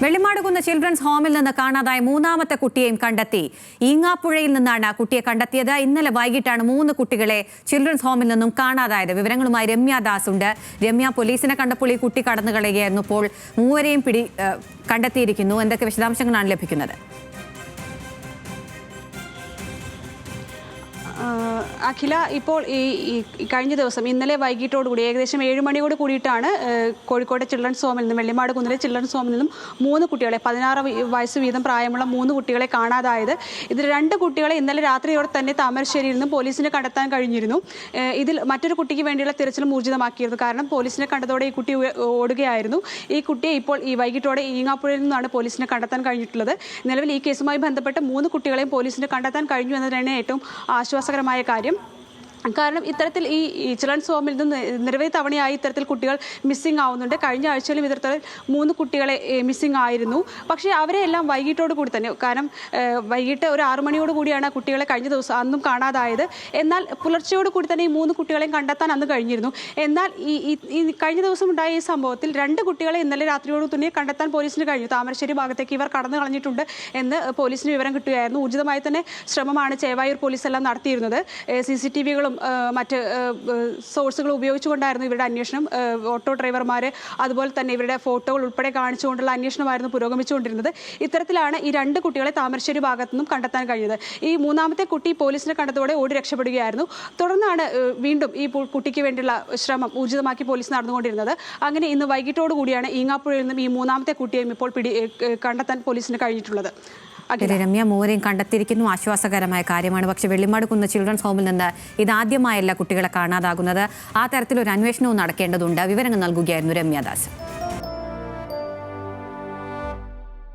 Vellimadukunnu children's ഹോമിൽ നിന്ന് കാണാതായ മൂന്നാമത്തെ കുട്ടിയെയും കണ്ടെത്തി. ഈങ്ങാപ്പുഴയിൽ നിന്നാണ് കുട്ടിയെ കണ്ടെത്തിയത്. ഇന്നലെ വൈകിട്ടാണ് 3 കുട്ടികളെ ചിൽഡ്രൻസ് ഹോമിൽ നിന്നും കാണാതായത്. വിവരങ്ങളുമായി രമ്യ ദാസ് ഉണ്ട്. രമ്യ, പോലീസിനെ കണ്ടപ്പോൾ ഈ കുട്ടി കടന്നു കളയുകയായിരുന്നു. ഇപ്പോൾ മൂവരെയും കണ്ടെത്തിയിരിക്കുന്നു. എന്തൊക്കെ വിശദാംശങ്ങളാണ് ലഭിക്കുന്നത്? അഖില, ഇപ്പോൾ ഈ കഴിഞ്ഞ ദിവസം ഇന്നലെ വൈകിട്ടോടുകൂടി ഏകദേശം 7 മണിയോട് കൂടിയിട്ടാണ് കോഴിക്കോട്ടെ ചിൽഡ്രൻസ് ഹോമിൽ നിന്നും വെള്ളിമാടുകുന്നിലെ ചിൽഡ്രൻസ് ഹോമിൽ നിന്നും 3 കുട്ടികളെ 16 വയസ്സ് വീതം പ്രായമുള്ള 3 കുട്ടികളെ കാണാതായത്. ഇതിൽ 2 കുട്ടികളെ ഇന്നലെ രാത്രിയോടെ തന്നെ താമരശ്ശേരിയിൽ നിന്നും പോലീസിനെ കണ്ടെത്താൻ കഴിഞ്ഞിരുന്നു. ഇതിൽ മറ്റൊരു കുട്ടിക്ക് വേണ്ടിയുള്ള തിരച്ചിലും ഊർജിതമാക്കിയിരുന്നു. കാരണം പോലീസിനെ കണ്ടതോടെ ഈ കുട്ടി ഓടുകയായിരുന്നു. ഈ കുട്ടിയെ ഇപ്പോൾ ഈ വൈകിട്ടോടെ ഈങ്ങാപ്പുഴയിൽ നിന്നാണ് പോലീസിനെ കണ്ടെത്താൻ കഴിഞ്ഞിട്ടുള്ളത്. നിലവിൽ ഈ കേസുമായി ബന്ധപ്പെട്ട് 3 കുട്ടികളെയും പോലീസിനെ കണ്ടെത്താൻ കഴിഞ്ഞു എന്നതാണ് ഏറ്റവും ആശ്വാസകരമായ കാര്യം. കാരണം ഇത്തരത്തിൽ ഈ ചിൽഡ്രൻസ് ഹോമിൽ നിന്ന് നിരവധി തവണയായി ഇത്തരത്തിൽ കുട്ടികൾ മിസ്സിംഗ് ആവുന്നുണ്ട്. കഴിഞ്ഞ ആഴ്ചയിലും ഇത്തരത്തിൽ 3 കുട്ടികളെ മിസ്സിംഗ് ആയിരുന്നു. പക്ഷേ അവരെ എല്ലാം വൈകിട്ടോട് കൂടി തന്നെ, കാരണം വൈകിട്ട് ഒരു 6 മണിയോട് കൂടിയാണ് കുട്ടികളെ കഴിഞ്ഞ ദിവസം അന്നും കാണാതായത്. എന്നാൽ പുലർച്ചയോട് കൂടി തന്നെ ഈ 3 കുട്ടികളെയും കണ്ടെത്താൻ അന്ന് കഴിഞ്ഞിരുന്നു. എന്നാൽ ഈ കഴിഞ്ഞ ദിവസം ഉണ്ടായ ഈ സംഭവത്തിൽ 2 കുട്ടികളെ ഇന്നലെ രാത്രിയോട് തന്നെ കണ്ടെത്താൻ പോലീസിന് കഴിഞ്ഞു. താമരശ്ശേരി ഭാഗത്തേക്ക് ഇവർ കടന്നു കളഞ്ഞിട്ടുണ്ട് എന്ന് പോലീസിന് വിവരം കിട്ടുകയായിരുന്നു. ഊർജിതമായി തന്നെ ശ്രമമാണ് ചേവായൂർ പോലീസ് എല്ലാം നടത്തിയിരുന്നത്. CCTV-കളും മറ്റ് സോഴ്സുകൾ ഉപയോഗിച്ചുകൊണ്ടായിരുന്നു ഇവരുടെ അന്വേഷണം. ഓട്ടോ ഡ്രൈവർമാർ, അതുപോലെ തന്നെ ഇവരുടെ ഫോട്ടോകൾ ഉൾപ്പെടെ കാണിച്ചുകൊണ്ടുള്ള അന്വേഷണമായിരുന്നു പുരോഗമിച്ചുകൊണ്ടിരുന്നത്. ഇത്തരത്തിലാണ് ഈ 2 കുട്ടികളെ താമരശ്ശേരി ഭാഗത്തു നിന്നും കണ്ടെത്താൻ കഴിഞ്ഞത്. ഈ മൂന്നാമത്തെ കുട്ടി പോലീസിനെ കണ്ടതോടെ ഓടി രക്ഷപ്പെടുകയായിരുന്നു. തുടർന്നാണ് വീണ്ടും ഈ കുട്ടിക്ക് വേണ്ടിയുള്ള ശ്രമം ഊർജിതമാക്കി പോലീസ് നടന്നുകൊണ്ടിരുന്നത്. അങ്ങനെ ഇന്ന് വൈകിട്ടോടു കൂടിയാണ് ഈങ്ങാപ്പുഴയിൽ നിന്നും ഈ മൂന്നാമത്തെ കുട്ടിയെയും ഇപ്പോൾ കണ്ടെത്താൻ പോലീസിന് കഴിഞ്ഞിട്ടുള്ളത്. രമ്യ, മൂവരെയും കണ്ടെത്തിയിരിക്കുന്നു. ആശ്വാസകരമായ കാര്യമാണ്. പക്ഷേ വെള്ളിമാടുകുന്ന് ചിൽഡ്രൻസ് ഹോമിൽ നിന്ന് ഇതാദ്യമായല്ല കുട്ടികളെ കാണാതാകുന്നത്. ആ തരത്തിലൊരു അന്വേഷണവും നടക്കേണ്ടതുണ്ട്. വിവരങ്ങൾ നൽകുകയായിരുന്നു രമ്യ ദാസ്.